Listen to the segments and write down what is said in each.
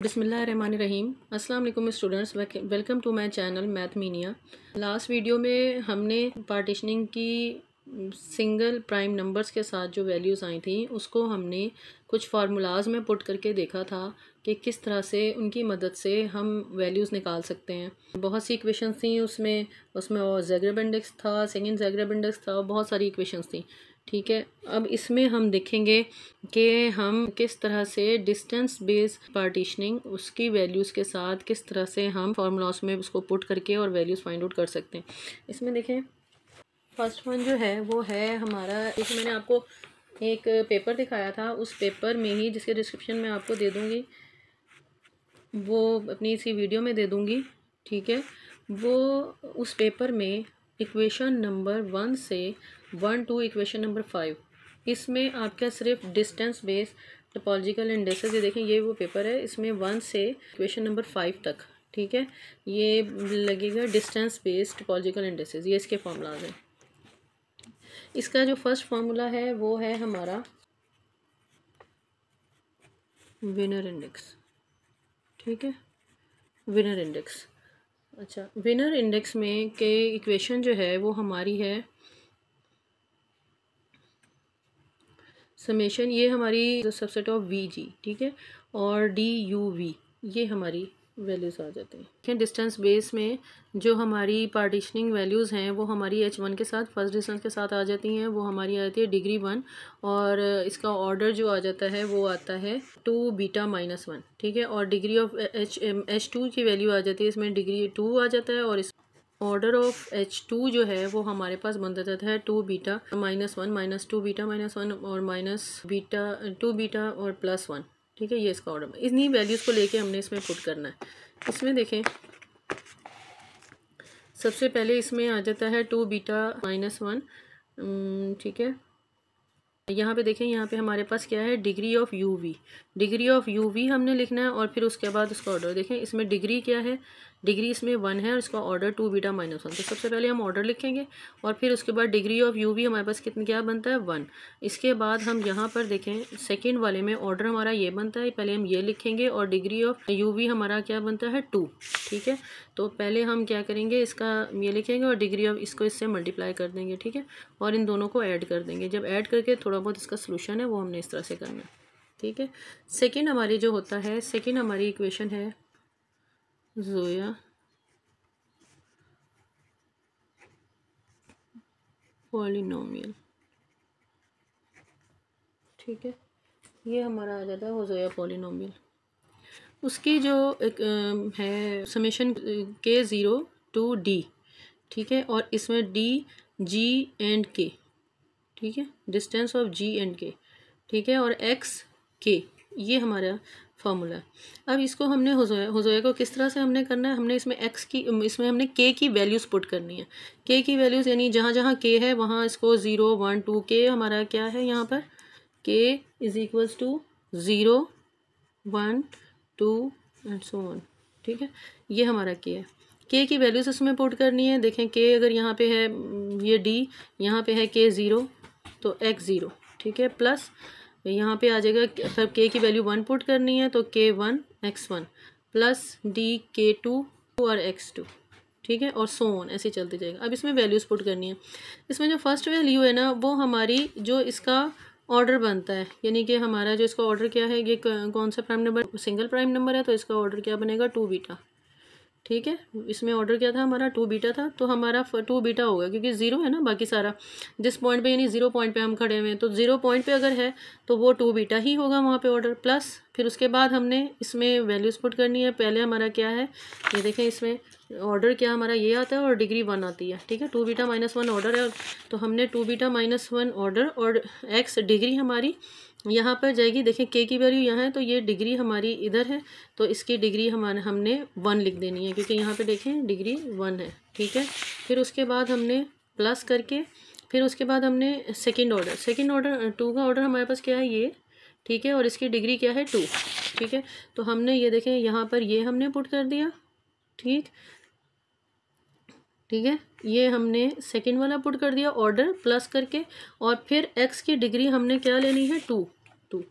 बिस्मिल्लाहिर्रहमानिर्रहीम। अस्सलाम वालेकुम students, welcome to my channel Mathmania. Last video में हमने पार्टीशनिंग की सिंगल प्राइम नंबर्स के साथ जो वैल्यूज़ आई थी उसको हमने कुछ फार्मूलाज में पुट करके देखा था कि किस तरह से उनकी मदद से हम वैल्यूज़ निकाल सकते हैं। बहुत सी इक्वेशंस थी उसमें ज़ेग्रेब इंडेक्स था, सेकंड ज़ेग्रेब इंडेक्स था, बहुत सारी इक्वेशंस थी। ठीक है, अब इसमें हम देखेंगे कि हम किस तरह से डिस्टेंस बेस्ड पार्टीशनिंग उसकी वैल्यूज़ के साथ किस तरह से हम फार्मूलास में उसको पुट करके और वैल्यूज़ फाइंड आउट कर सकते हैं। इसमें देखें, फर्स्ट वन जो है वो है हमारा, इसमें मैंने आपको एक पेपर दिखाया था, उस पेपर में ही जिसके डिस्क्रिप्शन में आपको दे दूँगी, वो अपनी इसी वीडियो में दे दूँगी। ठीक है, वो उस पेपर में इक्वेशन नंबर 1 से 1 टू इक्वेशन नंबर 5, इसमें आपका सिर्फ डिस्टेंस बेस टोपोलॉजिकल इंडेक्सेस, ये देखें ये वो पेपर है, इसमें 1 से इक्वेशन नंबर 5 तक। ठीक है, ये लगेगा डिस्टेंस बेस टोपोलॉजिकल इंडेक्सेस, ये इसके फॉर्मूलाज हैं। इसका जो फर्स्ट फार्मूला है वो है हमारा विनर इंडेक्स। ठीक है, विनर इंडेक्स। अच्छा, विनर इंडेक्स में के इक्वेशन जो है वो हमारी है समेशन, ये हमारी सबसेट ऑफ वी जी, ठीक है, और डी यू वी, ये हमारी वैल्यूज़ आ जाते हैं। डिस्टेंस बेस में जो हमारी पार्टीशनिंग वैल्यूज़ हैं वो हमारी h1 के साथ, फर्स्ट डिस्टेंस के साथ आ जाती हैं, वो हमारी आ जाती है डिग्री 1, और इसका ऑर्डर जो आ जाता है वो आता है 2 बीटा -1। ठीक है, और डिग्री ऑफ H2 की वैल्यू आ जाती है, इसमें डिग्री 2 आ जाता है, और इस ऑर्डर ऑफ H2 जो है वो हमारे पास बन जाता है 2 बीटा -1 -2 बीटा -1 और -2 बीटा और +1। ठीक है, ये इसका ऑर्डर, इन्हीं वैल्यूज़ को लेके हमने इसमें पुट करना है। इसमें देखें, सबसे पहले इसमें आ जाता है 2 बीटा -1। ठीक है, यहाँ पे देखें, यहाँ पे हमारे पास क्या है, degree of U V, degree of U V हमने लिखना है, और फिर उसके बाद उसका ऑर्डर देखें, इसमें डिग्री क्या है, डिग्री इसमें 1 है और इसका ऑर्डर 2 बीटा -1। तो सबसे पहले हम ऑर्डर लिखेंगे और फिर उसके बाद डिग्री ऑफ यू वी हमारे पास कितनी क्या बनता है, 1। इसके बाद हम यहाँ पर देखें सेकेंड वाले में ऑर्डर हमारा ये बनता है, पहले हम ये लिखेंगे, और डिग्री ऑफ यू वी हमारा क्या बनता है 2। ठीक है, तो पहले हम क्या करेंगे, इसका ये लिखेंगे और डिग्री ऑफ इसको इससे मल्टीप्लाई कर देंगे। ठीक है, और इन दोनों को ऐड कर देंगे, जब ऐड करके थोड़ा बहुत इसका सोल्यूशन है वो हमने इस तरह से करना है। ठीक है, सेकंड हमारी जो होता है, सेकंड हमारी इक्वेशन है ज़ोया पॉलिनोमियल। ठीक है, ये हमारा आ जाता है ज़ोया पॉलिनोमियल। उसकी जो एक है समेशन K0 टू D। ठीक है, और इसमें D G एंड K। ठीक है, distance of G and K। ठीक है, और X K, ये हमारा फार्मूला है। अब इसको हमने होज़ोया को किस तरह से हमने करना है, हमने इसमें X की, इसमें हमने K की वैल्यूज़ पुट करनी है। K की वैल्यूज़ यानी जहाँ जहाँ K है वहाँ इसको 0 1 2, K हमारा क्या है यहाँ पर, K is equals to 0 1 2 and so on. ठीक है, ये हमारा K है। K की वैल्यूज़ इसमें पुट करनी है। देखें, K अगर यहाँ पे है, ये D यहाँ पे है K0, तो X0। ठीक है, प्लस यहाँ पे आ जाएगा, फिर K की वैल्यू 1 पुट करनी है, तो K1 X1 plus D K2 और X2। ठीक है, और सो ऑन, ऐसे चलते जाएगा। अब इसमें वैल्यूज़ पुट करनी है। इसमें जो फर्स्ट वैल्यू है ना, वो हमारी जो इसका ऑर्डर बनता है, यानी कि हमारा जो इसका ऑर्डर क्या है, ये कौन सा prime number, single prime number है, तो इसका ऑर्डर क्या बनेगा, 2 बीटा। ठीक है, इसमें ऑर्डर क्या था हमारा, 2 बीटा था, तो हमारा 2 बीटा होगा, क्योंकि 0 है ना बाकी सारा, जिस पॉइंट पे यानी 0 पॉइंट पे हम खड़े हुए हैं, तो 0 पॉइंट पे अगर है तो वो 2 बीटा ही होगा वहाँ पे ऑर्डर। प्लस फिर उसके बाद हमने इसमें वैल्यूज़ पुट करनी है। पहले हमारा क्या है, ये देखें, इसमें ऑर्डर क्या हमारा ये आता है और डिग्री 1 आती है। ठीक है, 2 बीटा -1 ऑर्डर है, तो हमने 2 बीटा -1 ऑर्डर और X डिग्री हमारी यहाँ पर जाएगी। देखें, K की वैल्यू यहाँ है, तो ये डिग्री हमारी इधर है, तो इसकी डिग्री हमने 1 लिख देनी है, क्योंकि यहाँ पे देखें डिग्री 1 है। ठीक है, फिर उसके बाद हमने प्लस करके, फिर उसके बाद हमने सेकंड ऑर्डर 2 का ऑर्डर हमारे पास क्या है, ये। ठीक है, और इसकी डिग्री क्या है, 2। ठीक है, तो हमने ये देखें यहाँ पर ये हमने पुट कर दिया। ठीक है, ये हमने सेकंड वाला पुट कर दिया ऑर्डर प्लस करके, और फिर X की डिग्री हमने क्या लेनी है, 2। 2।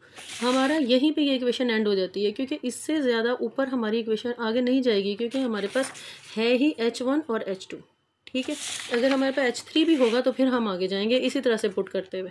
हमारा यहीं पे ये इक्वेशन एंड हो जाती है, क्योंकि इससे ज़्यादा ऊपर हमारी इक्वेशन आगे नहीं जाएगी, क्योंकि हमारे पास है ही H1 और H2। ठीक है, अगर हमारे पास H3 भी होगा तो फिर हम आगे जाएंगे इसी तरह से पुट करते हुए।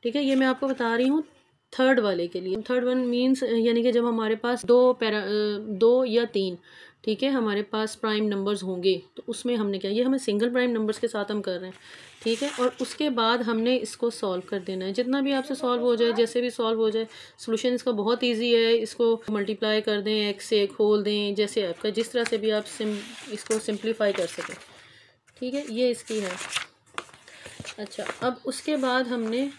ठीक है, ये मैं आपको बता रही हूँ थर्ड वाले के लिए। थर्ड वन मीन्स यानी कि जब हमारे पास दो या तीन, ठीक है, हमारे पास प्राइम नंबर्स होंगे तो उसमें हमने क्या, ये हमें सिंगल प्राइम नंबर्स के साथ हम कर रहे हैं। ठीक है, और उसके बाद हमने इसको सॉल्व कर देना है, जितना भी आपसे सॉल्व हो जाए, जैसे भी सॉल्व हो जाए। सोल्यूशन इसका बहुत इजी है, इसको मल्टीप्लाई कर दें, एक्स से खोल दें, जैसे आपका जिस तरह से भी आप इसको सिंप्लीफाई कर सकें। ठीक है, ये इसकी है। अच्छा, अब उसके बाद हमने,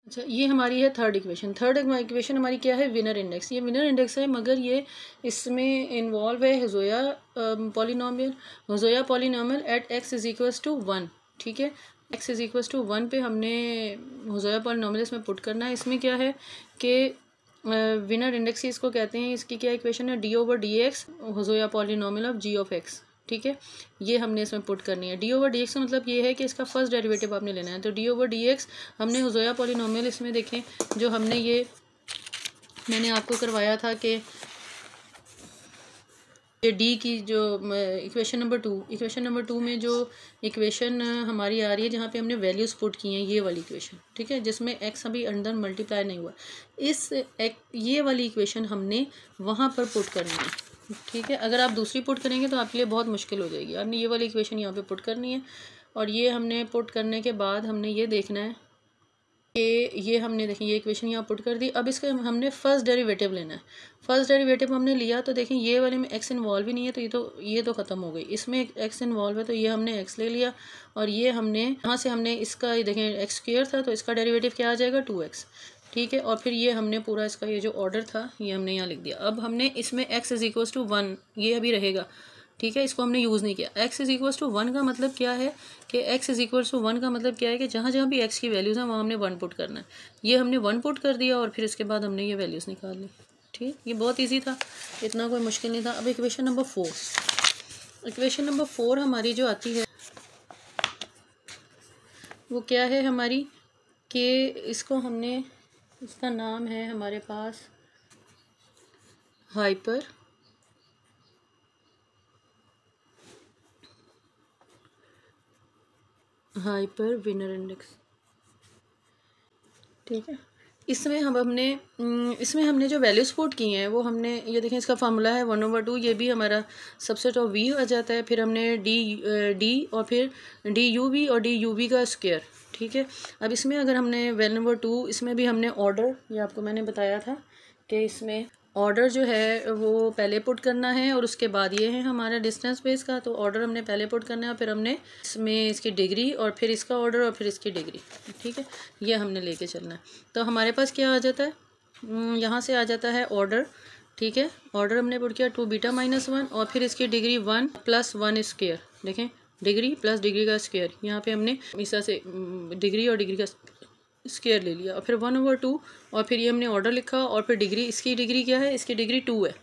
अच्छा ये हमारी है थर्ड इक्वेशन। थर्ड इक्वेशन हमारी क्या है, विनर इंडेक्स। ये विनर इंडेक्स है, मगर ये इसमें इन्वॉल्व है हुजोया polynomial, Hosoya polynomial at x is equals to 1। ठीक है, x इज इक्वल्स टू 1 पे हमने हुजोया पॉलिनोमियल इसमें पुट करना है। इसमें क्या है कि विनर इंडेक्स इसको कहते हैं। इसकी क्या इक्वेशन है, d/dx Hosoya polynomial of g of x। ठीक है, ये हमने इसमें पुट करनी है। d/dx का मतलब ये है कि इसका फर्स्ट डेरिवेटिव आपने लेना है। तो d/dx हमने हुजोया पॉलिनोमियल इसमें देखें, जो हमने ये मैंने आपको करवाया था कि ये डी की जो इक्वेशन नंबर टू में जो इक्वेशन हमारी आ रही है, जहाँ पे हमने वैल्यूज़ पुट की हैं, ये वाली इक्वेशन। ठीक है, जिसमें एक्स अभी अंदर मल्टीप्लाई नहीं हुआ, ये वाली इक्वेशन हमने वहाँ पर पुट करनी है। ठीक है, अगर आप दूसरी पुट करेंगे तो आपके लिए बहुत मुश्किल हो जाएगी। आपने ये वाली इक्वेशन यहाँ पे पुट करनी है, और ये हमने पुट करने के बाद हमने ये देखना है कि ये हमने देखिए ये इक्वेशन यहाँ पुट कर दी। अब इसका हमने फर्स्ट डेरिवेटिव लेना है। फर्स्ट डेरिवेटिव हमने लिया तो देखें ये वाले में एक्स इन्वॉल्व ही नहीं है, तो ये तो ख़त्म हो गई। इसमें एक्स इन्वॉल्व है तो ये हमने एक्स ले लिया, और ये हमने यहाँ से हमने इसका देखें एक्स स्क्वायर था तो इसका डेरिवेटिव क्या आ जाएगा, 2x। ठीक है, और फिर ये हमने पूरा इसका ये जो ऑर्डर था ये हमने यहाँ लिख दिया। अब हमने इसमें x इज इक्वल्स टू 1 ये अभी रहेगा। ठीक है, इसको हमने यूज़ नहीं किया। x इज इक्वल्स टू 1 का मतलब क्या है कि x इज इक्वल्स टू 1 का मतलब क्या है कि जहाँ जहाँ भी x की वैल्यूज़ हैं वहाँ हमने 1 पुट करना है। ये हमने 1 पुट कर दिया और फिर इसके बाद हमने ये वैल्यूज़ निकाल ली। ठीक, ये बहुत ईजी था, इतना कोई मुश्किल नहीं था। अब इक्वेशन नंबर 4, इक्वेशन नंबर 4 हमारी जो आती है वो क्या है हमारी, कि इसको हमने, इसका नाम है हमारे पास हाइपर विनर इंडेक्स। ठीक है, इसमें हमने जो वैल्यूज पुट की हैं वो हमने ये देखें, इसका फार्मूला है 1/2। ये भी हमारा सबसेट ऑफ v आ जाता है। फिर हमने डी और फिर DUV और DUV का स्क्वायर। ठीक है, अब इसमें अगर हमने वैल्यू नंबर 2, इसमें भी हमने ऑर्डर, ये आपको मैंने बताया था कि इसमें ऑर्डर जो है वो पहले पुट करना है, और उसके बाद ये है हमारा डिस्टेंस बेस का। तो ऑर्डर हमने पहले पुट करना है, फिर हमने इसमें इसकी डिग्री और फिर इसका ऑर्डर और फिर इसकी डिग्री। ठीक है, ये हमने लेके चलना है। तो हमारे पास क्या आ जाता है, यहाँ से आ जाता है ऑर्डर। ठीक है, ऑर्डर हमने पुट किया 2 β - 1 और फिर इसकी डिग्री 1 + 1 स्क्वायर। देखें, डिग्री प्लस डिग्री का स्क्वायर, यहाँ पे हमने इस तरह से डिग्री और डिग्री का स्क्वायर ले लिया, और फिर 1/2 और फिर ये हमने ऑर्डर लिखा, और फिर डिग्री, इसकी डिग्री क्या है, इसकी डिग्री 2 है।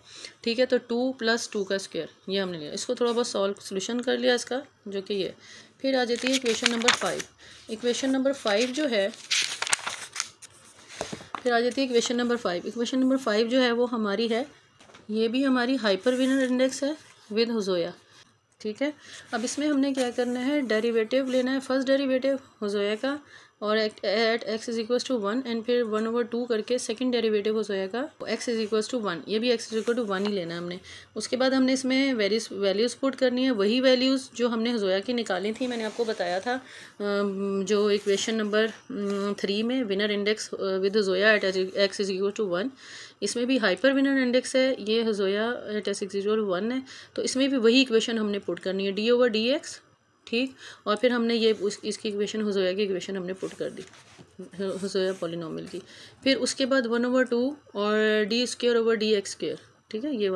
ठीक है, तो 2 + 2 का स्क्वायर ये हमने लिया। इसको थोड़ा बहुत सोल्यूशन कर लिया इसका, जो कि ये। फिर आ जाती है इक्वेशन नंबर 5। इक्वेशन नंबर 5 जो है, फिर आ जाती है इक्वेशन नंबर 5। इक्वेशन नंबर 5 जो है वो हमारी है, ये भी हमारी हाइपर विनर इंडेक्स है विद हुजोया। ठीक है, अब इसमें हमने क्या करना है, डेरिवेटिव लेना है, फर्स्ट डेरिवेटिव हुजोया का, और at x is equals to 1, and फिर 1/2 करके सेकंड डेरिवेटिव हो जाएगा x इज इक्वल्स टू 1। ये भी x इज इक्वल टू 1 ही लेना है हमने। उसके बाद हमने इसमें वैल्यूज़ पुट करनी है, वही वैल्यूज़ जो हमने हुजोया की निकाली थी। मैंने आपको बताया था जो इक्वेशन नंबर 3 में Wiener index with Hosoya at x is equal to 1, इसमें भी हाइपर विनर इंडेक्स है, ये Hosoya at x is equal to 1 है। तो इसमें भी वही इक्वेशन हमने पुट करनी है, d/dx। ठीक, और फिर हमने ये इसकी इक्वेशन हुजोया की इक्वेशन हमने पुट कर दी, हुजोया पॉलिनोमियल की। फिर उसके बाद 1/2 और d²/dx²। ठीक है, ये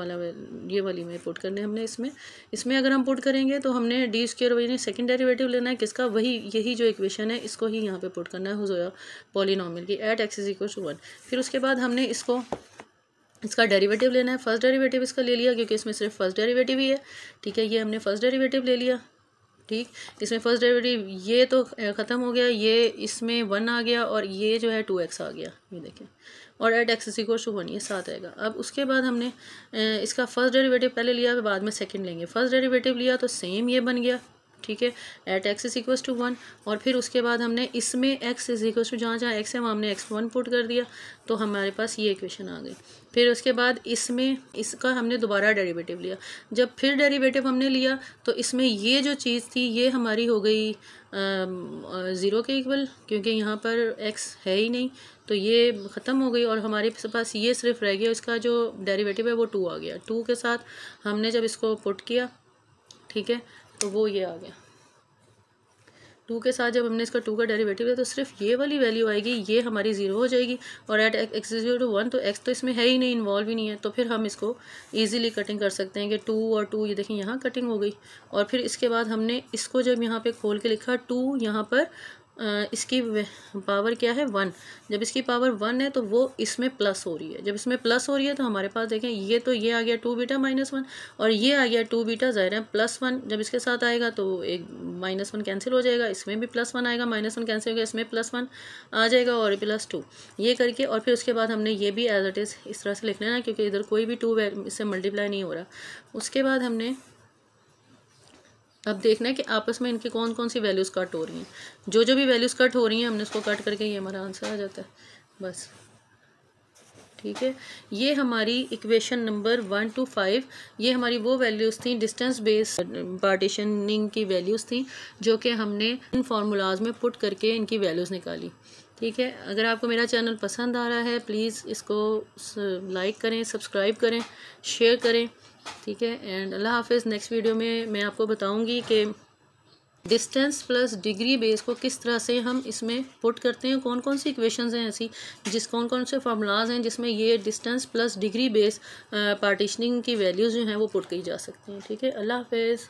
वाली में पुट करने हमने इसमें अगर हम पुट करेंगे तो हमने d² सेकंड डेरिवेटिव लेना है किसका, यही जो इक्वेशन है इसको ही यहाँ पे पुट करना है, हुजोया पॉलिनोमियल की at x is equal to 1। फिर उसके बाद हमने इसका डेरिवेटिव लेना है। फर्स्ट डेरिवेटिव इसका ले लिया क्योंकि इसमें सिर्फ फर्स्ट डेरिवेटिव ही है। ठीक है, ये हमने फर्स्ट डेरिवेटिव ले लिया। ठीक, इसमें फर्स्ट डेरिवेटिव ये तो ख़त्म हो गया, ये इसमें 1 आ गया और ये जो है 2x आ गया, ये देखें, और at X is equal to 1 ये 7 आएगा। अब उसके बाद हमने इसका फर्स्ट डेरिवेटिव पहले लिया, फिर बाद में सेकंड लेंगे। फर्स्ट डेरिवेटिव लिया तो सेम ये बन गया, ठीक है, at X is equal to 1, और फिर उसके बाद हमने इसमें एक्स इज इक्वल टू जहाँ जहाँ एक्स है वहाँ हमने x1 पुट कर दिया, तो हमारे पास ये इक्वेशन आ गई। फिर उसके बाद इसमें इसका हमने दोबारा डेरिवेटिव लिया, जब फिर डेरिवेटिव हमने लिया तो इसमें ये जो चीज़ थी ये हमारी हो गई 0 के इक्वल, क्योंकि यहाँ पर x है ही नहीं, तो ये ख़त्म हो गई और हमारे पास ये सिर्फ रह गया, इसका जो डेरिवेटिव है वो 2 आ गया। 2 के साथ हमने जब इसको पुट किया, ठीक है, तो वो ये आ गया। 2 के साथ जब हमने इसका 2 का डेरिवेटिव लिया तो सिर्फ ये वाली वैल्यू आएगी, ये हमारी 0 हो जाएगी, और at X is equal to 1 तो x तो इसमें है ही नहीं, इन्वॉल्व ही नहीं है, तो फिर हम इसको इजीली कटिंग कर सकते हैं कि 2 और 2, ये देखें यहाँ कटिंग हो गई। और फिर इसके बाद हमने इसको जब यहाँ पे खोल के लिखा 2, यहाँ पर इसकी पावर क्या है 1, जब इसकी पावर 1 है तो वो इसमें प्लस हो रही है, जब इसमें प्लस हो रही है तो हमारे पास देखें ये तो ये आ गया 2 बीटा -1 और ये आ गया 2 बीटा, ज़ाहिर है +1 जब इसके साथ आएगा तो एक -1 कैंसिल हो जाएगा, इसमें भी +1 आएगा, -1 कैंसिल हो गया, इसमें +1 आ जाएगा और +2 ये करके, और फिर उसके बाद हमने ये भी एज इट इज़ इस तरह से लिख लेना क्योंकि इधर कोई भी 2 इससे मल्टीप्लाई नहीं हो रहा। उसके बाद हमने अब देखना है कि आपस में इनकी कौन कौन सी वैल्यूज़ कट हो रही हैं, जो भी वैल्यूज़ कट हो रही हैं हमने उसको कट करके ये हमारा आंसर आ जाता है बस, ठीक है। ये हमारी इक्वेशन नंबर 1 to 5 ये हमारी वो वैल्यूज़ थी, डिस्टेंस बेस्ड पार्टीशनिंग की वैल्यूज़ थी, जो कि हमने इन फार्मूलाज में पुट करके इनकी वैल्यूज़ निकाली, ठीक है। अगर आपको मेरा चैनल पसंद आ रहा है प्लीज़ इसको लाइक करें, सब्सक्राइब करें, शेयर करें, ठीक है। एंड अल्लाह हाफिज़। नेक्स्ट वीडियो में मैं आपको बताऊंगी कि डिस्टेंस प्लस डिग्री बेस को किस तरह से हम इसमें पुट करते हैं, कौन कौन सी इक्वेशंस हैं ऐसी कौन कौन से फार्मूलाज हैं जिसमें ये distance plus degree base partitioning की वैल्यूज़ जो हैं वो पुट की जा सकती हैं, ठीक है। अल्लाह हाफिज़।